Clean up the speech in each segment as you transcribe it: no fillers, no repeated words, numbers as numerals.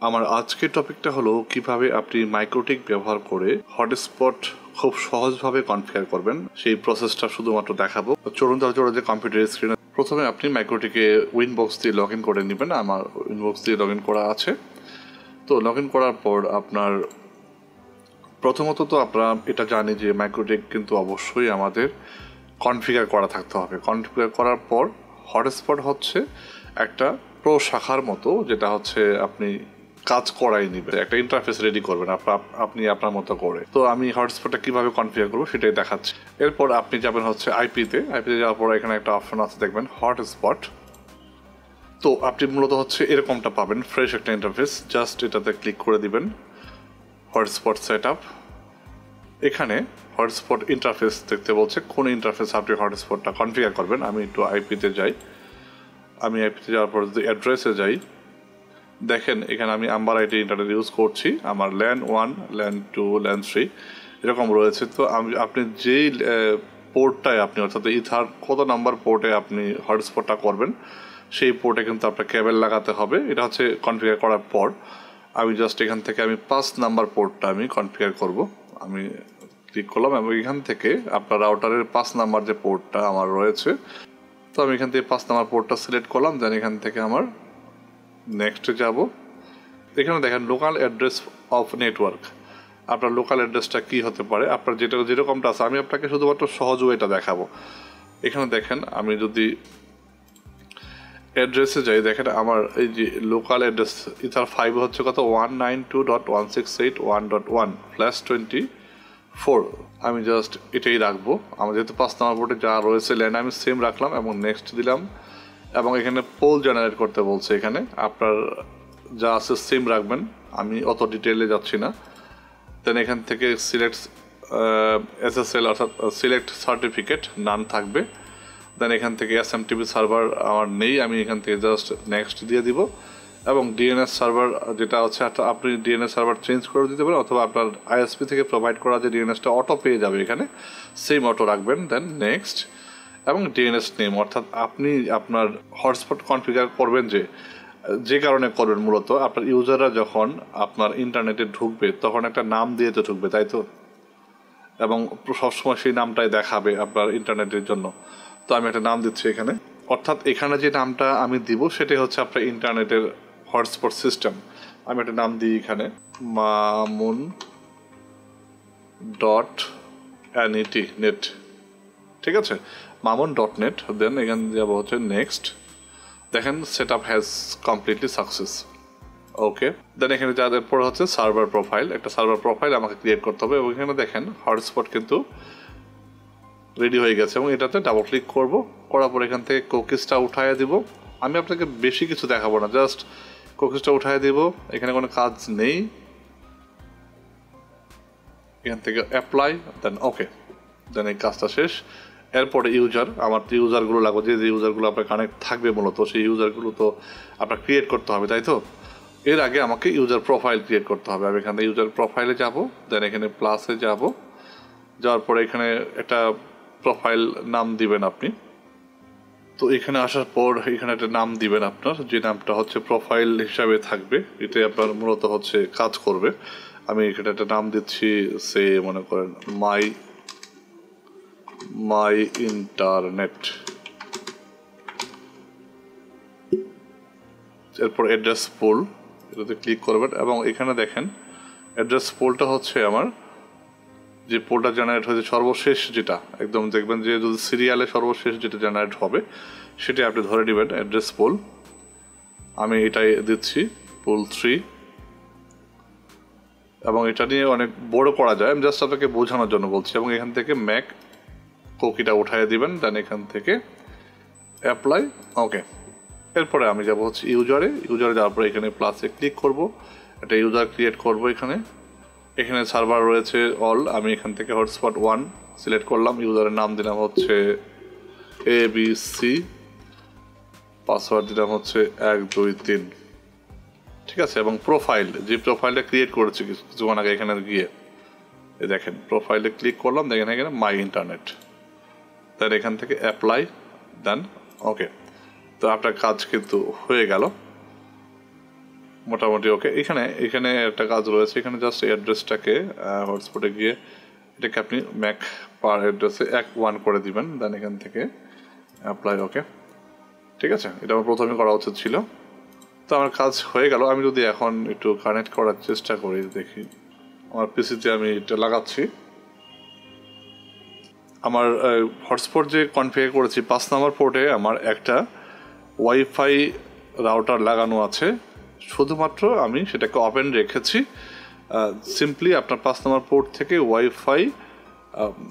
আমার আজকের টপিকটা হলো কিভাবে আপনি মাইক্রোটিক ব্যবহার করে হটস্পট খুব সহজভাবে কনফিগার করবেন সেই প্রসেসটা শুধুমাত্র দেখাবো। চলুন তাহলে যে কম্পিউটার স্ক্রিনে প্রথমে আপনি মাইক্রোটিকে উইনবক্স দিয়ে লগ ইন করে নেবেন। আমার উইনবক্স দিয়ে লগ ইন করা আছে। তো লগ ইন করার পর আপনার প্রথমত তো আমরা এটা জানি যে মাইক্রোটিক কিন্তু অবশ্যই আমাদের কনফিগার করা থাকতে হবে। কনফিগার করার পর হটস্পট হচ্ছে একটা প্রো শাখার মতো, যেটা হচ্ছে আপনি কাজ করাই নিবেন, একটা ইন্টারফেস রেডি করবেন আপনি আপনার মতো করে। তো আমি হটস্পটটা কিভাবে কনফিগার করবো সেটাই দেখাচ্ছি। এরপর আপনি যাবেন হচ্ছে আইপিতে যাওয়ার পর এখানে একটা অপশন আছে, দেখবেন হটস্পট। তো আপনি মূলত হচ্ছে এরকমটা পাবেন, ফ্রেশ একটা ইন্টারফেস। জাস্ট এটাতে ক্লিক করে দিবেন, হটস্পট সেট আপ। এখানে হটস্পট ইন্টারফেস দেখতে বলছে কোন ইন্টারফেস আপনি হটস্পটটা কনফিগার করবেন। আমি একটু আইপিতে যাই। আমি আইপিতে যাওয়ার পর যদি অ্যাড্রেসে যাই, দেখেন এখানে আমি আম্বার আইডি ইন্টারনেট ইউজ করছি। আমার ল্যান 1, ল্যান 2, ল্যান 3 এরকম রয়েছে। তো আপনি যেই পোর্টটায় আপনি অর্থাৎ ইথার কত নাম্বার পোর্টে আপনি হটস্পটটা করবেন সেই পোর্টে কিন্তু আপনার কেবল লাগাতে হবে। এটা হচ্ছে কনফিগার করার পর আমি জাস্ট এখান থেকে আমি 5 নাম্বার পোর্টটা আমি কনফিগার করব। আমি ক্লিক করলাম এবং এখান থেকে আপনার রাউটারের 5 নাম্বার যে পোর্টটা আমার রয়েছে, তো আমি এখান থেকে 5 নাম্বার পোর্টটা সিলেক্ট করলাম। দেন এখান থেকে আমার নেক্সটে যাব। এখানে দেখেন লোকাল অ্যাড্রেস অফ নেটওয়ার্ক। আপনার লোকাল অ্যাড্রেসটা কি হতে পারে, আপনার যেরকমটা আছে, আমি আপনাকে শুধুমাত্র সহজ ওয়েটা দেখাবো। এখানে দেখেন আমি যদি অ্যাড্রেসে যাই, দেখেন আমার এই যে লোকাল অ্যাড্রেস ইথার 5 হচ্ছে কত 192.168.1.1/24। আমি জাস্ট এটাই রাখবো। আমার যেহেতু 5 নাম্বার পোর্টে যা রয়েছে ল্যান্ড আমি সেম রাখলাম এবং নেক্সট দিলাম। এবং এখানে পোল জেনারেট করতে বলছে, এখানে আপনার যা আছে সেম রাখবেন, আমি অত ডিটেইলে যাচ্ছি না। দেন এখান থেকে সিলেক্ট এসএসএল অর্থাৎ সিলেক্ট সার্টিফিকেট নান থাকবে। দেন এখান থেকে এসএমটিপি সার্ভার আমার নেই, আমি এখান থেকে জাস্ট নেক্সট দিয়ে দিব। এবং ডিএনএস সার্ভার যেটা হচ্ছে আপনি ডিএনএস সার্ভার চেঞ্জ করে দিতে পারেন, অথবা আপনার আইএসপি থেকে প্রোভাইড করা যে ডিএনএসটা অটো পেয়ে যাবে এখানে, সেম অটো রাখবেন। দেন নেক্সট এবং ডিএনএস নেম, অর্থাৎ আপনি আপনার হটস্পট কনফিগার করবেন যে কারণে করবেন, মূলত আপনার ইউজাররা যখন আপনার ইন্টারনেটে ঢুকবে তখন একটা নাম দিয়ে তো ঢুকবে, তাই তো? এবং সবসময় সেই নামটাই দেখাবে আপনার ইন্টারনেটের জন্য। তো আমি একটা নাম দিচ্ছি এখানে, অর্থাৎ এখানে যে নামটা আমি দিব সেটাই হচ্ছে আপনার ইন্টারনেটের হটস্পট সিস্টেম। আমি একটা নাম দিই এখানে mamun.net, ঠিক আছে, mamun.net। দেন এখানে যাবো হচ্ছে নেক্সট। দেখেন set up has completely success. Okay, then এখানে যাদের পরে হচ্ছে সার্ভার প্রোফাইল, একটা সার্ভার প্রোফাইল আমাকে ক্রিয়েট করতে হবে। এবং এখানে দেখেন হটস্পট কিন্তু রেডি হয়ে গেছে এবং এটাতে ডাবল ক্লিক করব। করার পর এখান থেকে কুকিজটা উঠাইয়া দিব। আমি আপনাকে বেশি কিছু দেখাবো না, জাস্ট কুকিজটা উঠাইয়া দিব। এখানে কোনো কাজ নেই। এখান থেকে অ্যাপ্লাই, দেন ওকে, দেন এই কাজটা শেষ। এরপরে আমার তো ইউজারগুলো লাগবে, যে ইউজারগুলো আপনার কানেক্ট থাকবে মূলত সেই ইউজারগুলো তো আপনার ক্রিয়েট করতে হবে, তাই তো? এর আগে আমাকে ইউজার প্রোফাইল ক্রিয়েট করতে হবে। আমি এখানে ইউজার প্রোফাইলে যাব, দেন এখানে প্লাসে যাওয়ার পরে এখানে একটা প্রোফাইল নাম দিবেন আপনি। তো এখানে আসার পর এখানে একটা নাম দিবেন আপনার, যে নামটা হচ্ছে প্রোফাইল হিসাবে থাকবে, এটাই আপনার মূলত হচ্ছে কাজ করবে। আমি এখানে একটা নাম দিচ্ছি, সে মনে করেন মাই ইন্টারনেট। এরপর অ্যাড্রেস পুল, এটাতে ক্লিক করবেন এবং এখানে দেখেন অ্যাড্রেস পুলটা হচ্ছে আমার যে পোলটা জেনারেট হয়েছে সর্বশেষ, যেটা একদম দেখবেন যে যদি সিরিয়ালে সর্বশেষ যেটা জেনারেট হবে সেটা আপনি ধরে নেবেন অ্যাড্রেস পুল। আমি এটাই দিচ্ছি পুল 3 এবং এটা নিয়ে অনেক বড় করা যায়, আমি জাস্ট আপনাকে বোঝানোর জন্য বলছি। এবং এখান থেকে ম্যাক কুকিটা উঠাইয়ে দিবেন, দেন এখান থেকে অ্যাপ্লাই, ওকে। এরপরে আমি যাবো হচ্ছে ইউজারে যাওয়ার পরে এখানে প্লাসে ক্লিক করব, একটা ইউজার ক্রিয়েট করব। এখানে সার্ভার রয়েছে অল, আমি এখান থেকে হটস্পট 1 সিলেক্ট করলাম, ইউজারের নাম দিলাম হচ্ছে ABC, পাসওয়ার্ড দিলাম হচ্ছে 123, ঠিক আছে। এবং প্রোফাইল, যে প্রোফাইলটা ক্রিয়েট করেছি কিছুক্ষণ আগে, এখানে গিয়ে দেখেন প্রোফাইলে ক্লিক করলাম, দেখেন এখানে মাই ইন্টারনেট, দেন এখান থেকে অ্যাপ্লাই, দেন ওকে। তো আপনার কাজ কিন্তু হয়ে গেল। মোটামুটি ওকে। এখানে একটা কাজ রয়েছে, এখানে জাস্ট অ্যাড্রেসটাকে হটস্পটে গিয়ে এটাকে আপনি ম্যাক পার অ্যাড্রেসে 1 করে দিবেন, দেন এখান থেকে অ্যাপ্লাই ওকে। ঠিক আছে, এটা আমার প্রথমে করা উচিত ছিল। তো আমার কাজ হয়ে গেল। আমি যদি এখন একটু কানেক্ট করার চেষ্টা করি, দেখি আমার পিসিতে আমি এটা লাগাচ্ছি। আমার হটস্পট যে কনফিগার করেছি 5 নম্বর পোর্টে আমার একটা ওয়াইফাই রাউটার লাগানো আছে, শুধুমাত্র আমি সেটাকে ওপেন রেখেছি। সিম্পলি আপনার 5 নম্বর পোর্ট থেকে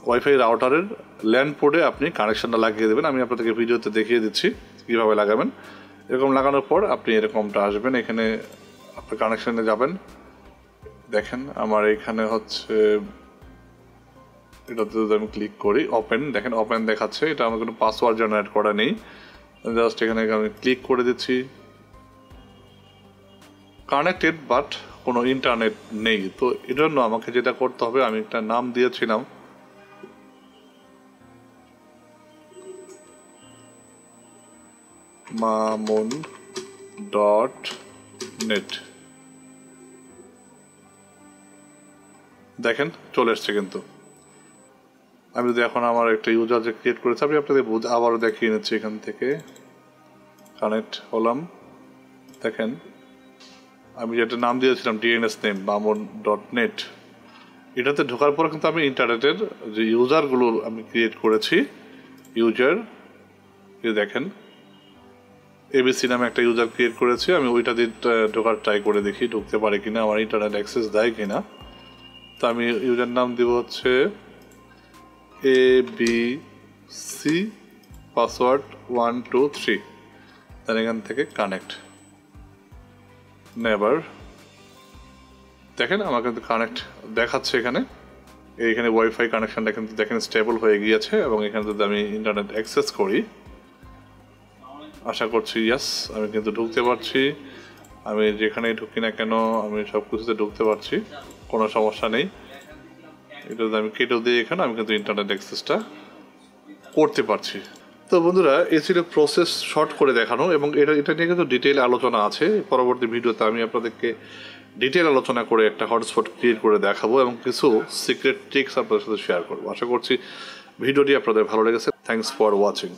ওয়াইফাই রাউটারের ল্যান্ড পোর্টে আপনি কানেকশনটা লাগিয়ে দেবেন। আমি আপনাদেরকে ভিডিওতে দেখিয়ে দিচ্ছি কীভাবে লাগাবেন। এরকম লাগানোর পর আপনি এরকমটা আসবেন, এখানে আপনি কানেকশনে যাবেন। দেখেন আমার এখানে হচ্ছে এটাতে যদি আমি ক্লিক করি ওপেন, দেখেন ওপেন দেখাচ্ছে। এটা আমার কোনো পাসওয়ার্ড জেনারেট করা নেই, জাস্ট এখানে আমি ক্লিক করে দিচ্ছি। কানেক্টেড বাট কোনো ইন্টারনেট নেই। তো এর জন্য আমাকে যেটা করতে হবে, আমি একটা নাম দিয়েছিলাম mamun.net। দেখেন চলে এসছে। কিন্তু আমি যদি এখন আমার একটা ইউজার যে ক্রিয়েট করেছি, আমি আপনাদের আবারও দেখিয়ে নিচ্ছি। এখান থেকে কানেক্ট হলাম, দেখেন আমি যেটা নাম দিয়েছিলাম ডিএনএস নেম mamun.net, এটাতে ঢোকার পর কিন্তু আমি ইন্টারনেটের যে ইউজারগুলো আমি ক্রিয়েট করেছি, ইউজার দেখেন এবিসি নামে একটা ইউজার ক্রিয়েট করেছি, আমি ওইটা দিয়ে ঢোকার ট্রাই করে দেখি ঢুকতে পারে কিনা, আমার ইন্টারনেট অ্যাক্সেস দেয় কিনা। তো আমি ইউজার নাম দিব হচ্ছে ABC, পাসওয়ার্ড 1 2 3, তার এখান থেকে কানেক্ট নেভার। দেখেন আমার কিন্তু কানেক্ট দেখাচ্ছে এখানে ওয়াইফাই কানেকশনটা কিন্তু দেখেন স্টেবল হয়ে গিয়েছে। এবং এখানে যদি আমি ইন্টারনেট অ্যাক্সেস করি, আশা করছি ইয়াস আমি কিন্তু ঢুকতে পারছি। আমি যেখানে ঢুকি না কেন আমি সব কিছুতে ঢুকতে পারছি, কোনো সমস্যা নেই। এটা যদি আমি কেটেও দিই এখানে, আমি কিন্তু ইন্টারনেট অ্যাক্সেসটা করতে পারছি। তো বন্ধুরা, এই ছিল প্রসেস শর্ট করে দেখানো, এবং এটা নিয়ে কিন্তু ডিটেইল আলোচনা আছে। পরবর্তী ভিডিওতে আমি আপনাদেরকে ডিটেইল আলোচনা করে একটা হটস্পট ক্রিয়েট করে দেখাবো এবং কিছু সিক্রেট ট্রিক্স আপনাদের সাথে শেয়ার করবো। আশা করছি ভিডিওটি আপনাদের ভালো লেগেছে। Thanks for watching.